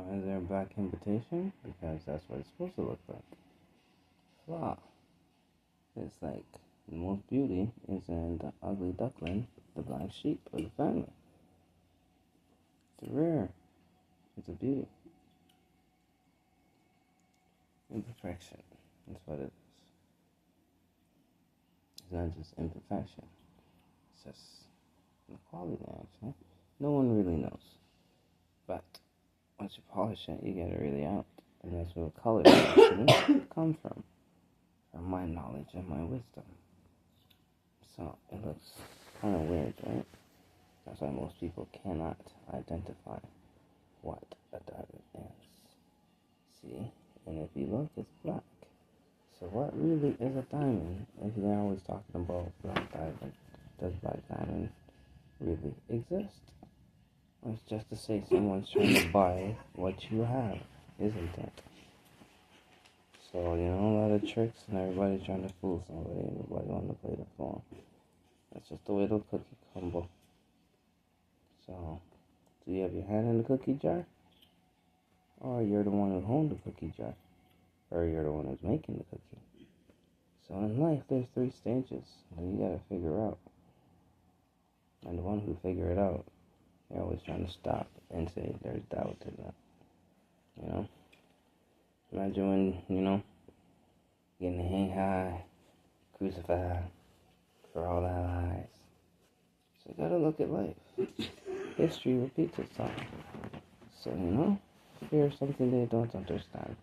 Why is there a black invitation? Because that's what it's supposed to look like. Flaw. It's like the most beauty is in the ugly duckling, the black sheep of the family. It's rare. It's a beauty. Imperfection. That's what it is. It's not just imperfection. It's just the quality, actually. No one really knows. But once you polish it, you get it really out. And that's where colors actually come from my knowledge and my wisdom. So it looks kind of weird, right? That's why most people cannot identify what a diamond is. See? And if you look, it's black. So what really is a diamond? If they're always talking about black diamond, does black diamond really exist? Or it's just to say someone's trying to buy what you have, isn't it? So, a lot of tricks and everybody's trying to fool somebody. Everybody want to play the phone. That's just the way the cookie crumble. So, do you have your hand in the cookie jar? Or you're the one who owns the cookie jar? Or you're the one who's making the cookie? So in life, there's 3 stages that you gotta figure out. And the one who figure it out, they're always trying to stop and say there's doubt in that. Imagine when, getting hang high, crucified for all our lives. So you gotta look at life. History repeats itself. So, fear something they don't understand.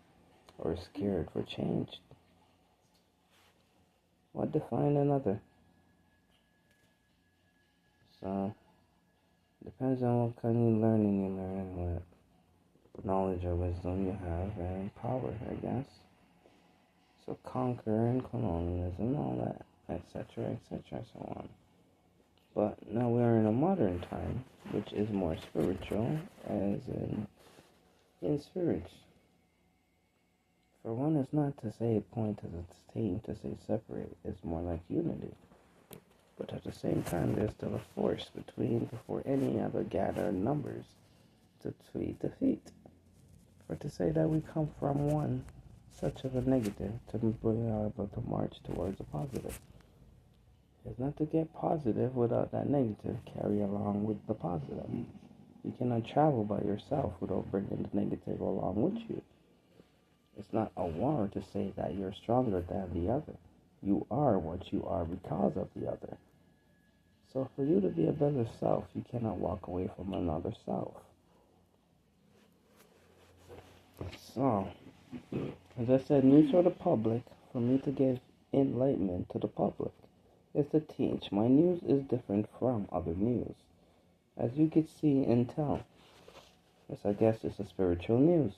Or scared for change. What defines another? So, depends on what kind of learning you learn, what knowledge or wisdom you have, and power, I guess. So, conquer and colonialism, all that, etc., etc., so on. But now we're in a modern time, which is more spiritual, as in spirit. For one, it's not to say point as a team to say separate, it's more like unity. But at the same time, there's still a force before any other gathered numbers to defeat. For to say that we come from one, such of a negative, to be able to march towards a positive. It's not to get positive without that negative carry along with the positive. You cannot travel by yourself without bringing the negative along with you. It's not a war to say that you're stronger than the other. You are what you are because of the other. So for you to be a better self, you cannot walk away from another self. So, as I said, news for the public, for me to give enlightenment to the public, is to teach. My news is different from other news. As you can see and tell. Yes, I guess it's a spiritual news.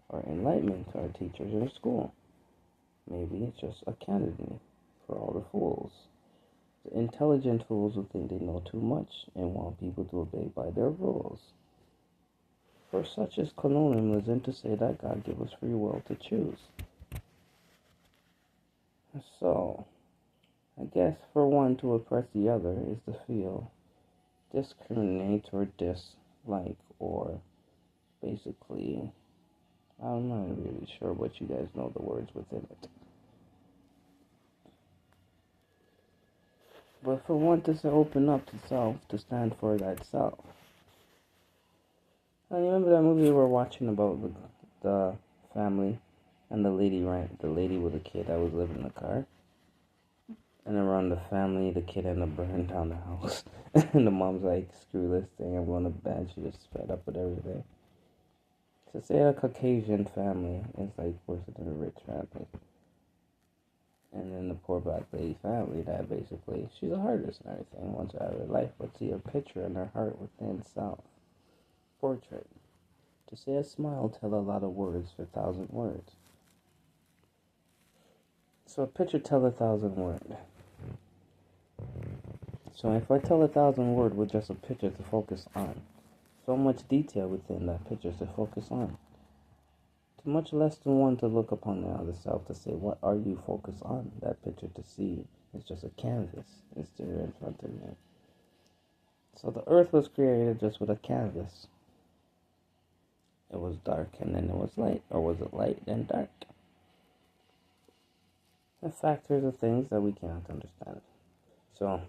Or enlightenment to our teachers in school. Maybe it's just academy for all the fools. The intelligent fools who think they know too much and want people to obey by their rules. For such is colonialism to say that God gave us free will to choose. So, I guess for one to oppress the other is to feel discriminate or dislike or basically, I'm not really sure what you guys know the words within it. But for one to open up to self, to stand for that self. I remember that movie we were watching about the family and the lady, right? The lady with the kid that was living in the car. And around the family, the kid ended up burning down the house. And the mom's like, screw this thing, I'm going to bed. She just fed up with everything. To say a Caucasian family is like worse than a rich family. And then the poor black lady family that basically, she's an artist and everything, wants her out of her life, but see a picture in her heart within self. Portrait. To say a smile tell a lot of words for 1,000 words. So a picture tell 1,000 words. So if I tell 1,000 words with just a picture to focus on, so much detail within that picture to focus on. To much less than one to look upon the other self to say, what are you focused on? That picture to see is just a canvas. It's there in front of you. So the earth was created just with a canvas. it was dark and then it was light? Or was it light then dark? The factors of things that we cannot understand. So,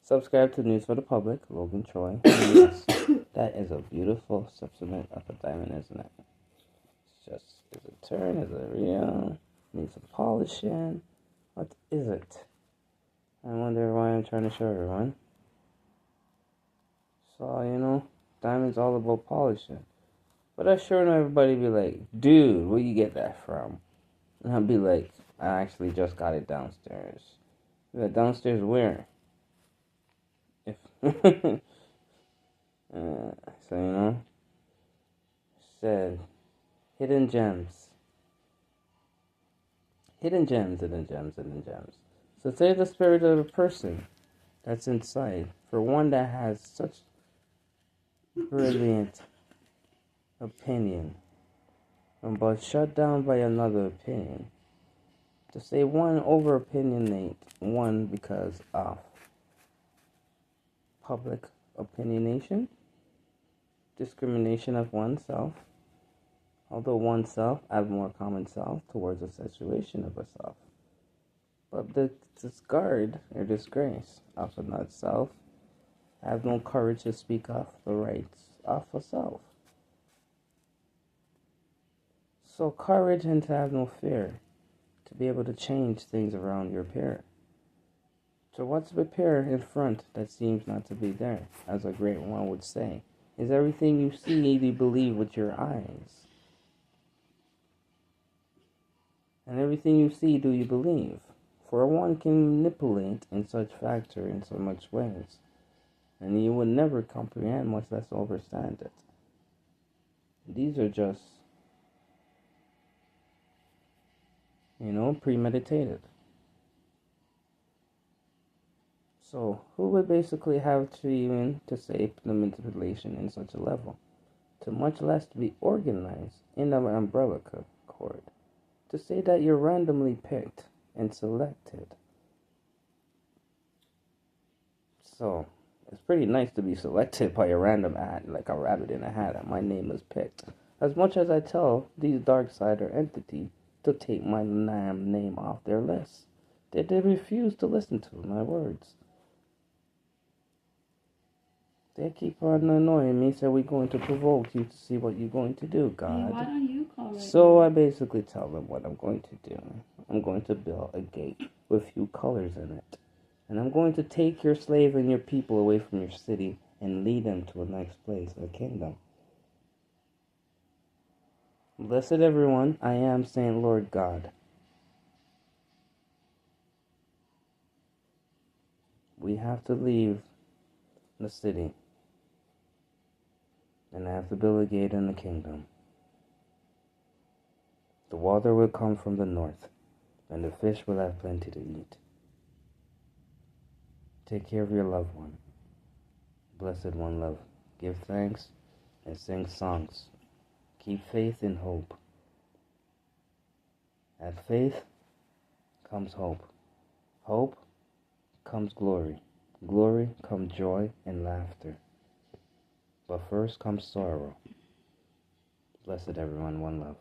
subscribe to News for the Public, Logan Troy. Yes, that is a beautiful substitute of a diamond, isn't it? It's just, is it turn? Is it real? Needs some polishing? What is it? I wonder why I'm trying to show everyone. So, diamond's all about polishing. But I'm sure everybody be like, dude, where you get that from? And I'll be like, I actually just got it downstairs. Downstairs where? If said hidden gems. Hidden gems. So say the spirit of a person that's inside, for one that has such brilliant opinion, but shut down by another opinion. To say one over opinionate one because of public opinionation, discrimination of oneself, although oneself have more common self towards a situation of a self. But the discard or disgrace of another self have no courage to speak of the rights of a self. So courage and to have no fear, to be able to change things around your peer. So what's the peer in front that seems not to be there, as a great one would say? Is everything you see you believe with your eyes? And everything you see do you believe? For one can manipulate in such factor in so much ways, and you would never comprehend, much less understand it. These are just, premeditated. So, who would basically have to even to say the manipulation in such a level? To much less to be organized in an umbrella cord. To say that you're randomly picked and selected. So, it's pretty nice to be selected by a random ad, like a rabbit in a hat, that my name is picked. As much as I tell these dark side or entity to take my name off their list, they refuse to listen to my words. They keep on annoying me, so we're going to provoke you to see what you're going to do, God. Hey, why don't you call right So now? I basically tell them what I'm going to do. I'm going to build a gate with few colors in it. And I'm going to take your slave and your people away from your city and lead them to a next place, a kingdom. Blessed everyone, I am Saint Lord God. We have to leave the city. And I have to build a gate in the kingdom. The water will come from the north, and the fish will have plenty to eat. Take care of your loved one. Blessed one, love. Give thanks and sing songs. Keep faith and hope. At faith comes hope. Hope comes glory. Glory comes joy and laughter. But first comes sorrow. Blessed everyone, one love.